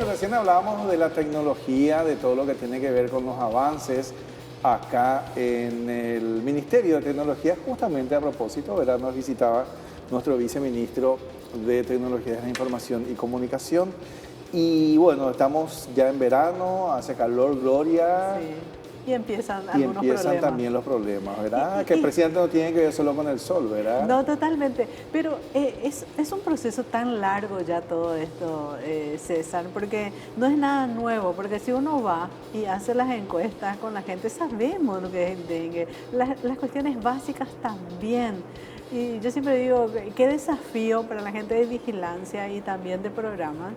Bueno, recién hablábamos de la tecnología, de todo lo que tiene que ver con los avances acá en el Ministerio de Tecnología, justamente a propósito, ¿verdad? Nos visitaba nuestro viceministro de Tecnologías de la Información y Comunicación. Y bueno, estamos ya en verano, hace calor, Gloria. Sí. Y empiezan Y algunos empiezan problemas. también los problemas, ¿verdad? Que el presidente no tiene que ver solo con el sol, ¿verdad? No, totalmente. Pero es un proceso tan largo ya todo esto, César, porque no es nada nuevo, porque si uno va y hace las encuestas con la gente, sabemos lo que es el dengue, las cuestiones básicas también. Y yo siempre digo, qué desafío para la gente de vigilancia y también de programa,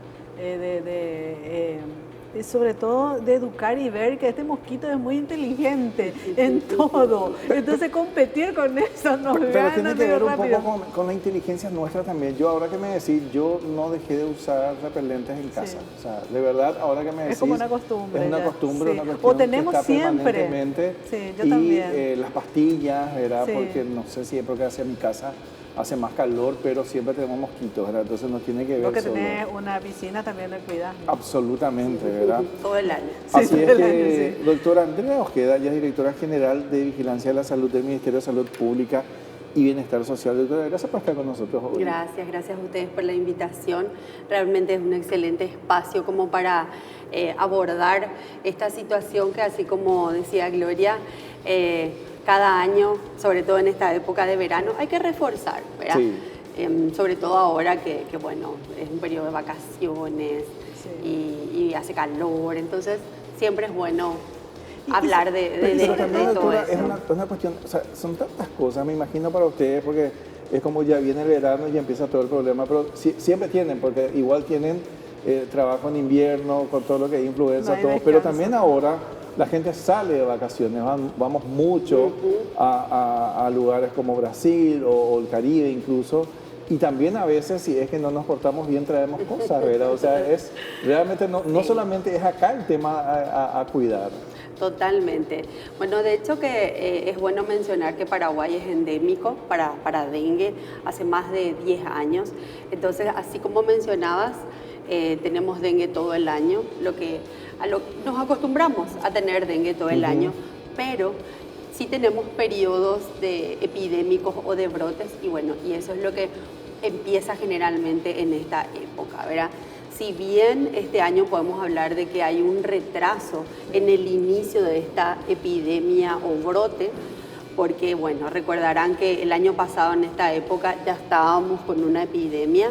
sobre todo de educar y ver que este mosquito es muy inteligente en todo. Entonces competir con eso nos Pero gana tiene que medio ver un rápido. poco con la inteligencia nuestra también. Yo ahora que me decís, yo no dejé de usar repelentes en casa. Sí. O sea, de verdad, ahora que me decís... Es como una costumbre. Es una ya. costumbre, Sí. una cuestión O tenemos que está siempre. permanentemente. Sí, yo y también. las pastillas, ¿verdad? Sí. Porque no sé si es porque hacia mi casa hace más calor, pero siempre tenemos mosquitos, ¿verdad? Entonces no tiene que ver Lo que solo... tenés una piscina también le cuidas. Absolutamente, ¿verdad? Todo el año. Sí, Así todo es el que, año, sí. doctora Andrea Ojeda, ya es directora general de Vigilancia de la Salud del Ministerio de Salud Pública y Bienestar Social. Doctora, gracias por estar con nosotros hoy. Gracias a ustedes por la invitación. Realmente es un excelente espacio como para abordar esta situación que, así como decía Gloria, cada año, sobre todo en esta época de verano, hay que reforzar, ¿verdad? Sí. Sobre todo ahora que, bueno, es un periodo de vacaciones y hace calor, entonces siempre es bueno hablar Pero también, de todo doctora, eso. es una cuestión, o sea, son tantas cosas, me imagino para ustedes, porque es como ya viene el verano y ya empieza todo el problema, pero siempre tienen, porque igual tienen trabajo en invierno, con todo lo que hay influenza, No hay todo, pero descanso. también ahora la gente sale de vacaciones, vamos mucho a lugares como Brasil o el Caribe incluso, y también a veces si es que no nos portamos bien traemos cosas, ¿verdad? O sea, es realmente no solamente es acá el tema a cuidar. Totalmente. Bueno, de hecho que es bueno mencionar que Paraguay es endémico para dengue hace más de 10 años. Entonces, así como mencionabas, tenemos dengue todo el año, nos acostumbramos a tener dengue todo el año, pero sí tenemos periodos de epidémicos o de brotes y bueno, y eso es lo que empieza generalmente en esta época, ¿verdad? Si bien este año podemos hablar de que hay un retraso en el inicio de esta epidemia o brote, porque bueno, recordarán que el año pasado en esta época ya estábamos con una epidemia,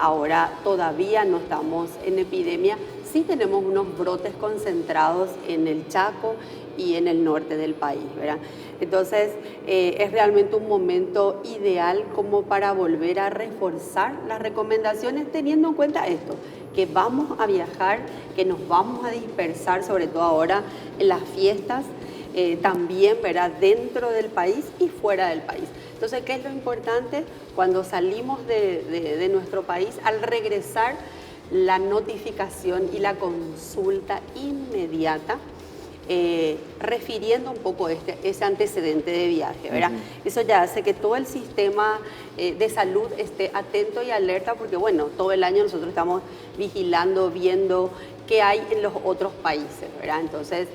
ahora todavía no estamos en epidemia, sí tenemos unos brotes concentrados en el Chaco y en el norte del país, ¿verdad? Entonces, es realmente un momento ideal como para volver a reforzar las recomendaciones teniendo en cuenta esto, que vamos a viajar, que nos vamos a dispersar, sobre todo ahora en las fiestas, también, ¿verdad?, dentro del país y fuera del país. Entonces, ¿qué es lo importante? Cuando salimos de nuestro país, al regresar, la notificación y la consulta inmediata, refiriendo un poco ese antecedente de viaje, ¿verdad? Eso ya hace que todo el sistema de salud esté atento y alerta porque, bueno, todo el año nosotros estamos vigilando, viendo qué hay en los otros países, ¿verdad? Entonces,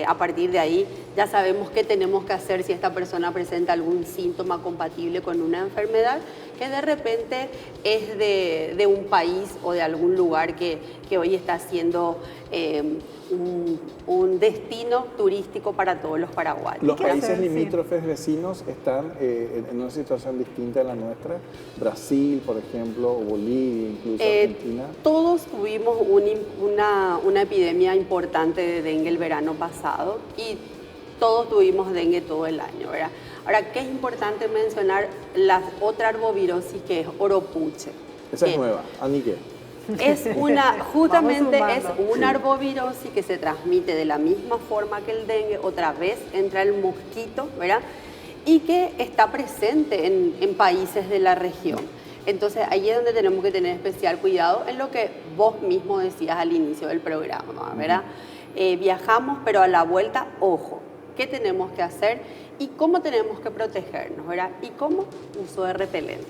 a partir de ahí ya sabemos qué tenemos que hacer si esta persona presenta algún síntoma compatible con una enfermedad que de repente es de un país o de algún lugar que hoy está siendo un destino turístico para todos los paraguayos. Los ¿Qué países hacer? limítrofes vecinos están en una situación distinta a la nuestra. Brasil, por ejemplo, o Bolivia, incluso Argentina. Todos tuvimos una epidemia importante de dengue el verano pasado y todos tuvimos dengue todo el año, ¿verdad? Ahora, ¿qué es importante mencionar? La otra arbovirosis que es oropuche. Esa es nueva, Anique. Justamente Vamos es sumando. una arbovirosis que se transmite de la misma forma que el dengue, otra vez entra el mosquito, ¿verdad? Y que está presente en países de la región. Entonces ahí es donde tenemos que tener especial cuidado en lo que vos mismo decías al inicio del programa, ¿verdad? Viajamos, pero a la vuelta, ojo, ¿qué tenemos que hacer? Y cómo tenemos que protegernos, ¿verdad? Y cómo uso de repelente.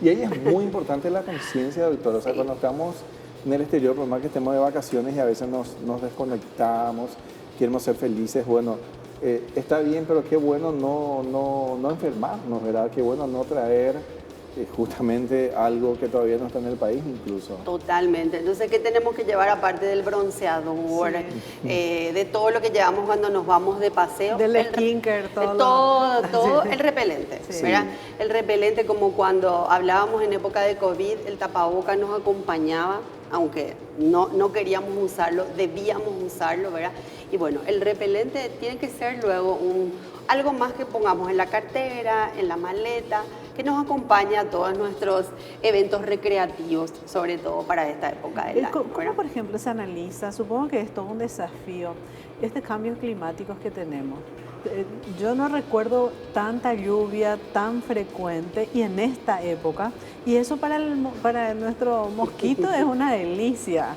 Y ahí es muy importante la conciencia, doctor. O sea, Sí. cuando estamos en el exterior, por más que estemos de vacaciones y a veces nos desconectamos, queremos ser felices, bueno, está bien, pero qué bueno no enfermarnos, ¿verdad? Qué bueno no traer justamente algo que todavía no está en el país incluso. Totalmente. Entonces, ¿qué tenemos que llevar aparte del bronceador? De todo lo que llevamos cuando nos vamos de paseo. Del skincare, todo el repelente, ¿verdad? El repelente, como cuando hablábamos en época de COVID, el tapaboca nos acompañaba, aunque no queríamos usarlo, debíamos usarlo, ¿verdad? Y bueno, el repelente tiene que ser luego algo más que pongamos en la cartera, en la maleta, que nos acompaña a todos nuestros eventos recreativos, sobre todo para esta época del año. ¿Cómo, por ejemplo, se analiza? Supongo que es todo un desafío, cambios climáticos que tenemos. Yo no recuerdo tanta lluvia tan frecuente y en esta época, y eso para nuestro mosquito es una delicia.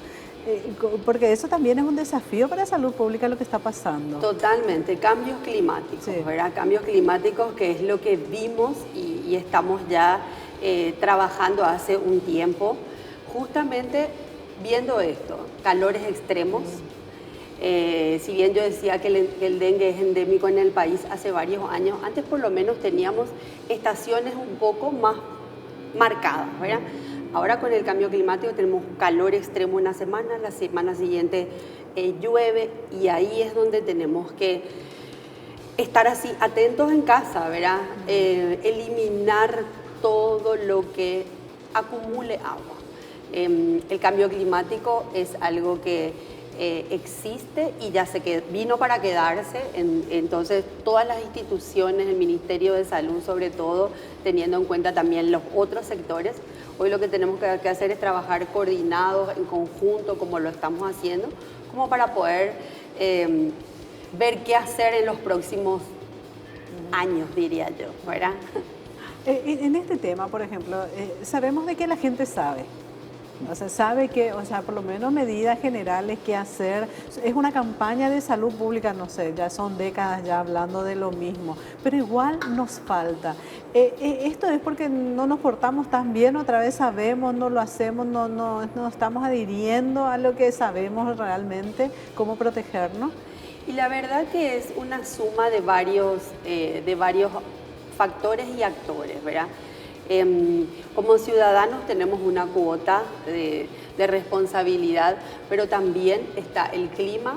Porque eso también es un desafío para la salud pública lo que está pasando. Totalmente, cambios climáticos, ¿verdad? Cambios climáticos que es lo que vimos y estamos ya trabajando hace un tiempo, justamente viendo esto, calores extremos. Si bien yo decía que el dengue es endémico en el país hace varios años, antes por lo menos teníamos estaciones un poco más marcadas, ¿verdad? Ahora con el cambio climático tenemos calor extremo una semana, la semana siguiente llueve y ahí es donde tenemos que estar así atentos en casa, ¿verdad? Eliminar todo lo que acumule agua. El cambio climático es algo que existe y ya vino para quedarse, entonces todas las instituciones, el Ministerio de Salud sobre todo, teniendo en cuenta también los otros sectores, hoy lo que tenemos que hacer es trabajar coordinados, en conjunto, como lo estamos haciendo, como para poder ver qué hacer en los próximos años, diría yo, ¿verdad? En este tema, por ejemplo, sabemos de que la gente sabe. O sea, sabe que, por lo menos medidas generales que hacer. Es una campaña de salud pública, no sé, ya son décadas ya hablando de lo mismo, pero igual nos falta. Esto es porque no nos portamos tan bien, otra vez sabemos, no lo hacemos, no estamos adhiriendo a lo que sabemos realmente, cómo protegernos. Y la verdad que es una suma de varios factores y actores, ¿verdad? Como ciudadanos tenemos una cuota de responsabilidad, pero también está el clima,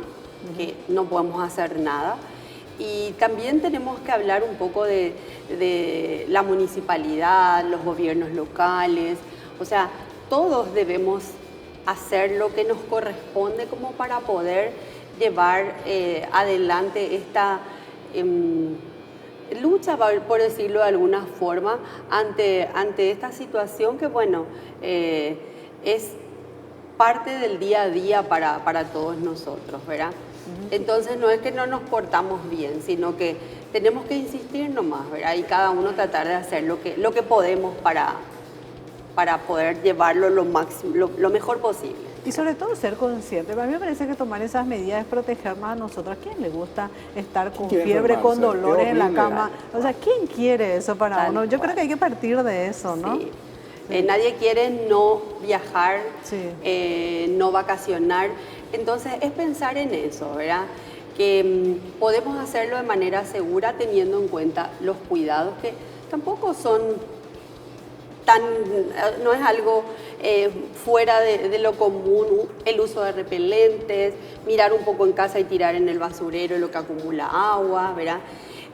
que no podemos hacer nada. Y también tenemos que hablar un poco de la municipalidad, los gobiernos locales, o sea, todos debemos hacer lo que nos corresponde como para poder llevar adelante esta lucha, por decirlo de alguna forma, ante esta situación que, bueno, es parte del día a día para todos nosotros, ¿verdad? Entonces no es que no nos portamos bien, sino que tenemos que insistir nomás, ¿verdad? Y cada uno tratar de hacer lo que podemos para poder llevarlo lo mejor posible. Y sobre todo ser consciente. Para mí me parece que tomar esas medidas es protegernos a nosotros. ¿A quién le gusta estar con fiebre, con dolores en la cama? O sea, ¿quién quiere eso para uno? Yo creo que hay que partir de eso, ¿no? Sí. Nadie quiere no viajar, no vacacionar. Entonces es pensar en eso, ¿verdad? Que podemos hacerlo de manera segura teniendo en cuenta los cuidados que tampoco son no es algo fuera de lo común, el uso de repelentes, mirar un poco en casa y tirar en el basurero lo que acumula agua, ¿verdad?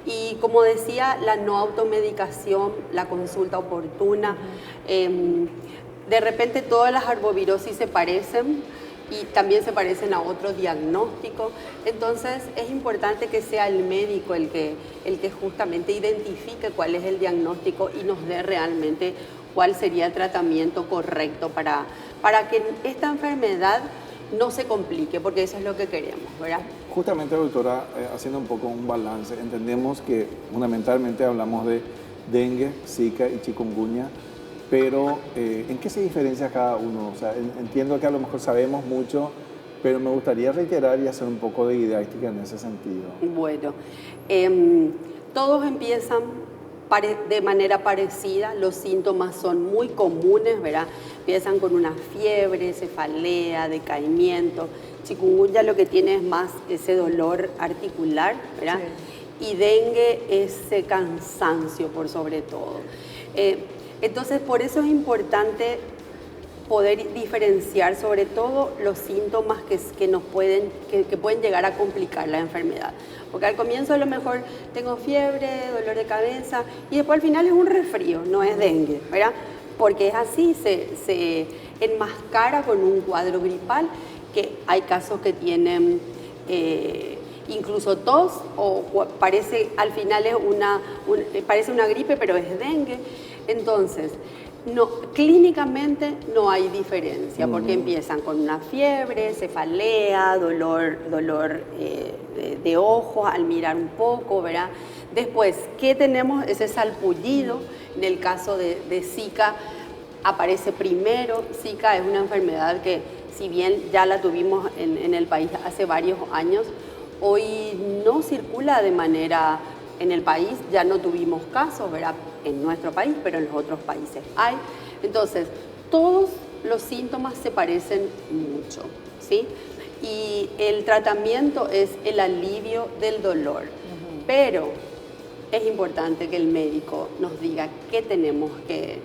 Y como decía, la no automedicación, la consulta oportuna. De repente todas las arbovirosis se parecen y también se parecen a otro diagnóstico. Entonces es importante que sea el médico el que justamente identifique cuál es el diagnóstico y nos dé realmente cuál sería el tratamiento correcto para que esta enfermedad no se complique, porque eso es lo que queremos, ¿verdad? Justamente, doctora, haciendo un poco un balance, entendemos que fundamentalmente hablamos de dengue, zika y chikungunya, pero ¿en qué se diferencia cada uno? O sea, entiendo que a lo mejor sabemos mucho, pero me gustaría reiterar y hacer un poco de didáctica en ese sentido. Bueno, todos empiezan de manera parecida, los síntomas son muy comunes, ¿verdad? Empiezan con una fiebre, cefalea, decaimiento. Chikungunya lo que tiene es más ese dolor articular, ¿verdad? Sí. Y dengue ese cansancio por sobre todo. Entonces, por eso es importante poder diferenciar sobre todo los síntomas que nos pueden llegar a complicar la enfermedad. Porque al comienzo a lo mejor tengo fiebre, dolor de cabeza y después al final es un resfrío, no es dengue, ¿verdad? Porque es así, se enmascara con un cuadro gripal, que hay casos que tienen incluso tos o parece al final parece una gripe pero es dengue. Entonces, no, clínicamente no hay diferencia porque empiezan con una fiebre, cefalea, dolor de ojos al mirar un poco, ¿verdad? Después, ¿qué tenemos? Ese salpullido. En el caso de Zika aparece primero. Zika es una enfermedad que, si bien ya la tuvimos en el país hace varios años, hoy no circula de manera en el país, ya no tuvimos casos, ¿verdad? En nuestro país, pero en los otros países hay. Entonces, todos los síntomas se parecen mucho, ¿sí? Y el tratamiento es el alivio del dolor. Pero es importante que el médico nos diga qué tenemos que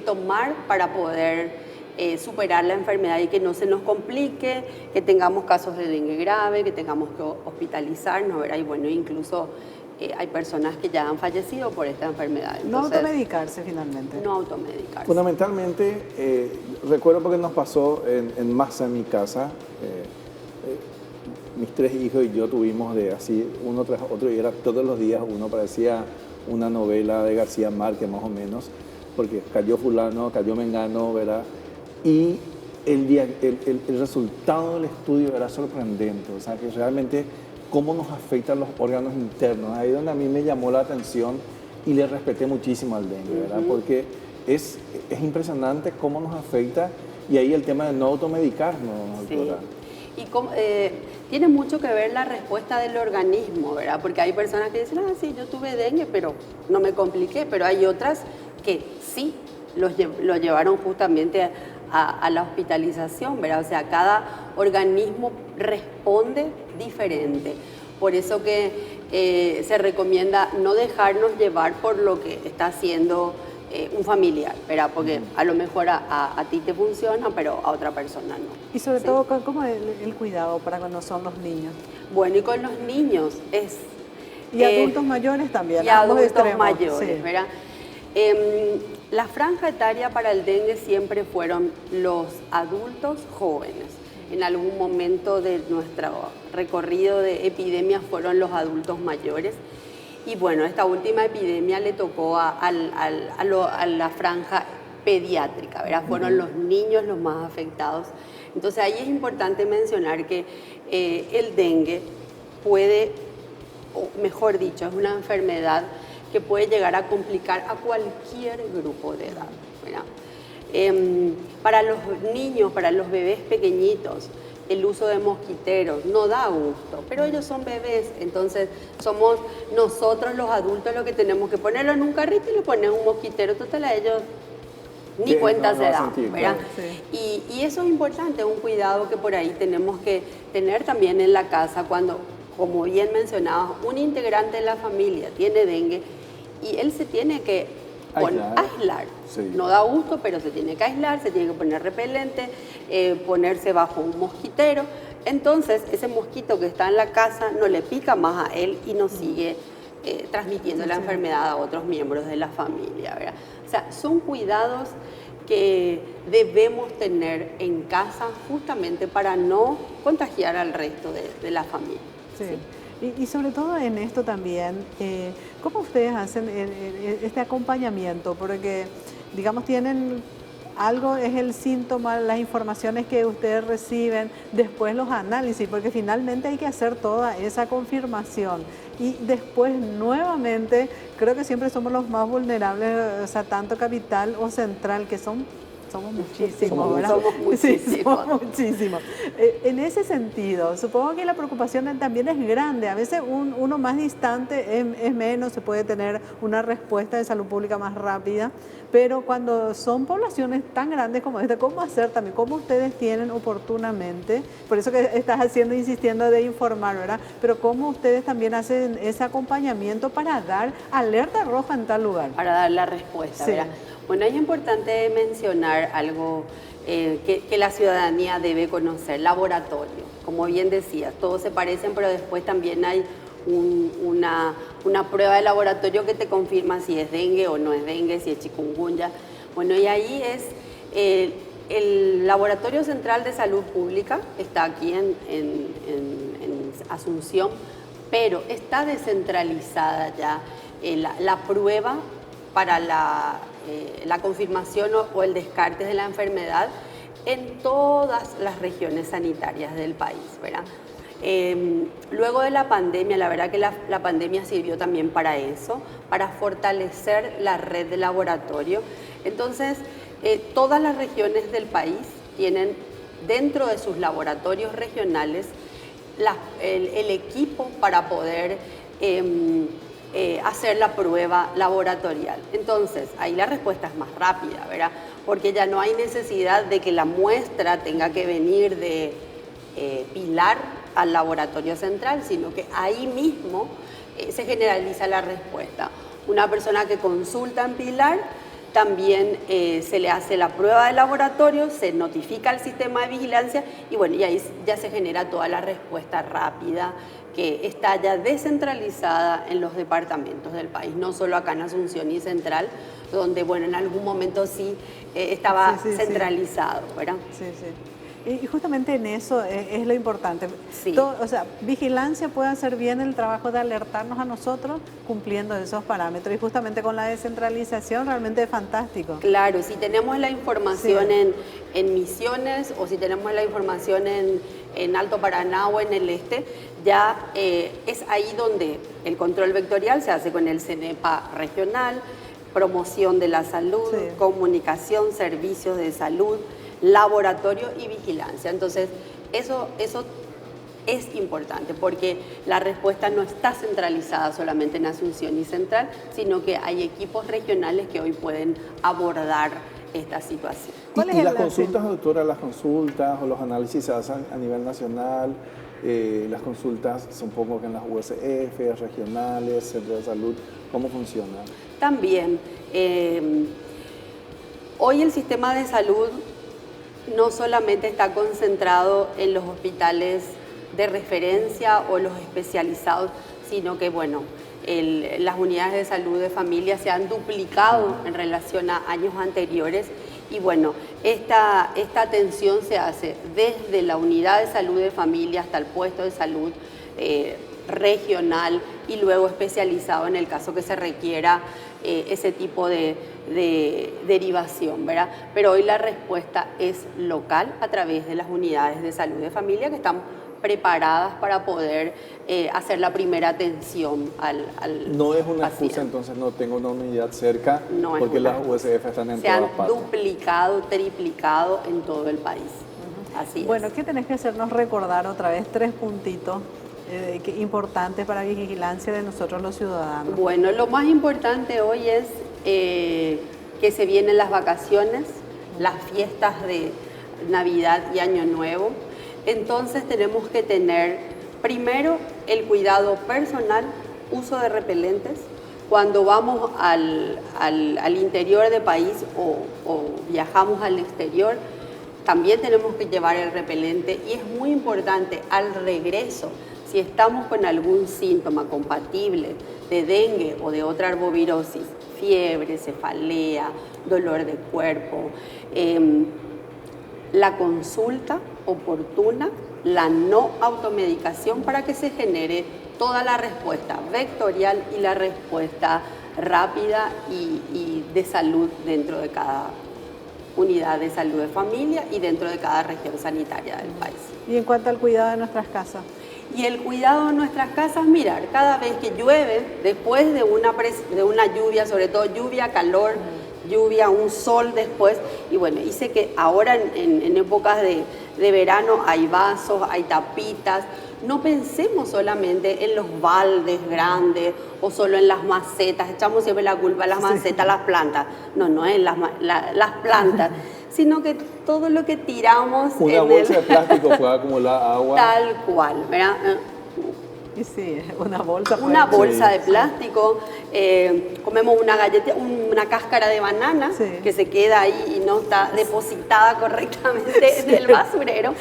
tomar para poder superar la enfermedad y que no se nos complique, que tengamos casos de dengue grave, que tengamos que hospitalizarnos, ¿verdad? Y bueno, incluso hay personas que ya han fallecido por esta enfermedad. Entonces, no automedicarse finalmente. No automedicarse. Fundamentalmente, recuerdo porque nos pasó en masa en mi casa, mis 3 hijos y yo tuvimos de así uno tras otro y era todos los días uno, parecía una novela de García Márquez más o menos, porque cayó fulano, cayó mengano, ¿verdad? Y el resultado del estudio era sorprendente, o sea que realmente cómo nos afectan los órganos internos, ahí donde a mí me llamó la atención y le respeté muchísimo al dengue, ¿verdad? Porque es impresionante cómo nos afecta y ahí el tema de no automedicarnos, doctora. Sí. Y tiene mucho que ver la respuesta del organismo, ¿verdad? Porque hay personas que dicen, sí, yo tuve dengue, pero no me compliqué, pero hay otras que sí lo llevaron justamente a la hospitalización, ¿verdad? O sea, cada organismo responde diferente. Por eso que se recomienda no dejarnos llevar por lo que está haciendo un familiar, ¿verdad? Porque a lo mejor a ti te funciona, pero a otra persona no. Y sobre todo, ¿cómo es el cuidado para cuando son los niños? Bueno, y con los niños es... Y adultos mayores también. Y adultos mayores, sí. ¿Verdad? La franja etaria para el dengue siempre fueron los adultos jóvenes. En algún momento de nuestro recorrido de epidemias fueron los adultos mayores. Y bueno, esta última epidemia le tocó a la franja pediátrica, ¿verdad? Fueron los niños los más afectados. Entonces ahí es importante mencionar que el dengue puede, o mejor dicho, es una enfermedad que puede llegar a complicar a cualquier grupo de edad, ¿verdad? Para los niños, para los bebés pequeñitos, el uso de mosquiteros no da gusto, pero ellos son bebés, entonces somos nosotros los adultos los que tenemos que ponerlo en un carrito y le ponen un mosquitero, total a ellos ni cuenta se dan, ¿verdad? Sí. Y eso es importante, un cuidado que por ahí tenemos que tener también en la casa cuando, como bien mencionabas, un integrante de la familia tiene dengue y él se tiene que aislar. Sí. No da gusto, pero se tiene que aislar, se tiene que poner repelente, ponerse bajo un mosquitero. Entonces, ese mosquito que está en la casa no le pica más a él y no sigue transmitiendo la enfermedad a otros miembros de la familia, ¿verdad? O sea, son cuidados que debemos tener en casa justamente para no contagiar al resto de la familia. Sí. ¿Sí? Y sobre todo en esto también, ¿cómo ustedes hacen este acompañamiento? Porque, digamos, tienen algo, es el síntoma, las informaciones que ustedes reciben, después los análisis, porque finalmente hay que hacer toda esa confirmación. Y después, nuevamente, creo que siempre somos los más vulnerables, o sea, tanto capital o central, que son Somos muchísimos, ¿verdad? Somos muchísimos. Sí, somos muchísimos. En ese sentido, supongo que la preocupación también es grande. A veces uno más distante es menos, se puede tener una respuesta de salud pública más rápida, pero cuando son poblaciones tan grandes como esta, ¿cómo hacer también? ¿Cómo ustedes tienen oportunamente? Por eso que estás insistiendo de informar, ¿verdad? Pero ¿cómo ustedes también hacen ese acompañamiento para dar alerta roja en tal lugar? Para dar la respuesta, Sí. ¿verdad? Bueno, es importante mencionar algo que la ciudadanía debe conocer, laboratorio. Como bien decías, todos se parecen, pero después también hay una prueba de laboratorio que te confirma si es dengue o no es dengue, si es chikungunya. Bueno, y ahí es el Laboratorio Central de Salud Pública, está aquí en Asunción, pero está descentralizada ya la prueba para la confirmación o el descarte de la enfermedad en todas las regiones sanitarias del país, ¿verdad? Luego de la pandemia, la verdad que la pandemia sirvió también para eso, para fortalecer la red de laboratorio. Entonces, todas las regiones del país tienen dentro de sus laboratorios regionales el equipo para poder hacer la prueba laboratorial. Entonces, ahí la respuesta es más rápida, ¿verdad? Porque ya no hay necesidad de que la muestra tenga que venir de Pilar al laboratorio central, sino que ahí mismo se generaliza la respuesta. Una persona que consulta en Pilar, también se le hace la prueba de laboratorio, se notifica al sistema de vigilancia y bueno, y ahí ya se genera toda la respuesta rápida que está ya descentralizada en los departamentos del país, no solo acá en Asunción y Central, donde bueno, en algún momento sí estaba centralizado, ¿verdad? Sí, sí. Y justamente en eso es lo importante. Sí. O sea, vigilancia puede hacer bien el trabajo de alertarnos a nosotros cumpliendo esos parámetros. Y justamente con la descentralización realmente es fantástico. Claro, si tenemos la información Sí. en Misiones o si tenemos la información en Alto Paraná o en el este, ya es ahí donde el control vectorial se hace con el CENEPA regional, promoción de la salud, Sí. comunicación, servicios de salud, laboratorio y vigilancia. Entonces, eso es importante porque la respuesta no está centralizada solamente en Asunción y Central, sino que hay equipos regionales que hoy pueden abordar esta situación. ¿Cuál es Y el- las consultas, doctora, las consultas o los análisis se hacen a nivel nacional, las consultas supongo que en las USF, regionales, centros de salud, ¿cómo funciona? También, hoy el sistema de salud no solamente está concentrado en los hospitales de referencia o los especializados, sino que, bueno, las unidades de salud de familia se han duplicado en relación a años anteriores y, bueno, esta atención se hace desde la unidad de salud de familia hasta el puesto de salud regional y luego especializado en el caso que se requiera ese tipo de derivación, ¿verdad? Pero hoy la respuesta es local a través de las unidades de salud de familia que están preparadas para poder hacer la primera atención al No es una paciente. excusa, entonces no tengo una unidad cerca, No es porque una las excusa. USF están en Se han todas partes. duplicado, triplicado en todo el país. Así Bueno, es. ¿qué tenés que hacernos recordar otra vez? 3 puntitos importantes para la vigilancia de nosotros los ciudadanos. Bueno, lo más importante hoy es que se vienen las vacaciones, las fiestas de Navidad y Año Nuevo. Entonces tenemos que tener primero el cuidado personal, uso de repelentes. Cuando vamos al interior del país o viajamos al exterior, también tenemos que llevar el repelente y es muy importante al regreso, si estamos con algún síntoma compatible de dengue o de otra arbovirosis, fiebre, cefalea, dolor de cuerpo, la consulta oportuna, la no automedicación para que se genere toda la respuesta vectorial y la respuesta rápida y de salud dentro de cada unidad de salud de familia y dentro de cada región sanitaria del país. Y en cuanto al cuidado de nuestras casas. Y el cuidado de nuestras casas, mirar, cada vez que llueve, después de una lluvia, sobre todo lluvia, calor, lluvia, un sol después. Y bueno, hice que ahora en épocas de verano hay vasos, hay tapitas. No pensemos solamente en los baldes grandes o solo en las macetas. Echamos siempre la culpa a las macetas, las plantas. No, no es las plantas, sino que todo lo que tiramos Una bolsa de plástico puede acumular agua. tal cual, ¿verdad? Y sí, una bolsa. Una puede- bolsa Sí. de plástico, comemos una galleta, una cáscara de banana Sí. que se queda ahí y no está depositada correctamente en el basurero.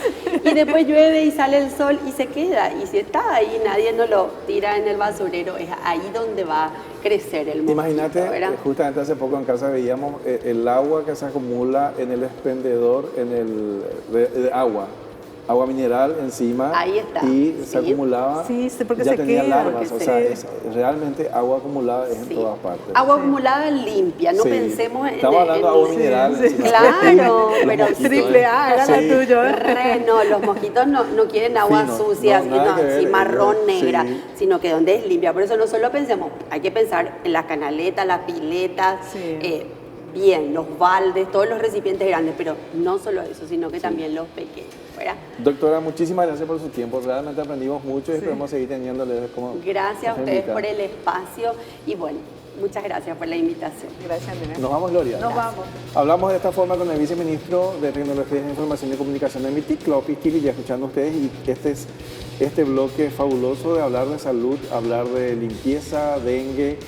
Y después llueve y sale el sol y se queda. Y si está ahí, nadie no lo tira en el basurero, es ahí donde va a crecer el mosquito, Imagínate, ¿verdad? justamente hace poco en casa veíamos el agua que se acumula en el expendedor, en el de agua mineral encima. Ahí está, Y se sí. acumulaba, Sí, sí, porque ya se tenía queda, larvas, o porque sea, se- es realmente agua acumulada es en Sí. todas partes. Agua acumulada limpia, no Sí. pensemos en... Estamos hablando de agua en- mineral. Sí. encima. Claro, Los pero mosquitos, Triple A era la Sí. tuya. No, los mosquitos no quieren agua Fino, sucia, no, nada que ver, así marrón, sí. negra, sino que donde es limpia. Por eso no solo pensemos, hay que pensar en las canaletas, las piletas, Sí. bien, los baldes, todos los recipientes grandes, pero no solo eso, sino que también los pequeños, ¿verdad? Doctora, muchísimas gracias por su tiempo. Realmente aprendimos mucho y esperemos seguir teniéndole como... Gracias a como ustedes invitada. por el espacio y bueno, muchas gracias por la invitación. Gracias, Andrea. Nos vamos, Gloria. Nos vamos. Hablamos de esta forma con el viceministro de Tecnologías de Información y Comunicación de MITIC, Clovis Tili, ya escuchando ustedes, y este bloque fabuloso de hablar de salud, hablar de limpieza, dengue,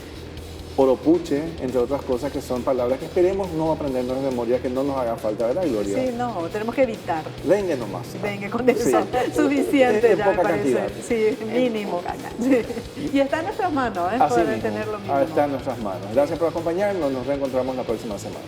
oropuche, entre otras cosas que son palabras que esperemos no aprendernos de memoria, que no nos haga falta, ¿verdad, Gloria? Sí, no, tenemos que evitar. Dengue nomás. Venga, con eso, Sí. suficiente En ya me poca parece. cantidad. Sí, mínimo. poca cantidad. Sí. Y está en nuestras manos, Así poder mismo. tener lo mínimo. Está en nuestras manos. Gracias por acompañarnos, nos reencontramos la próxima semana.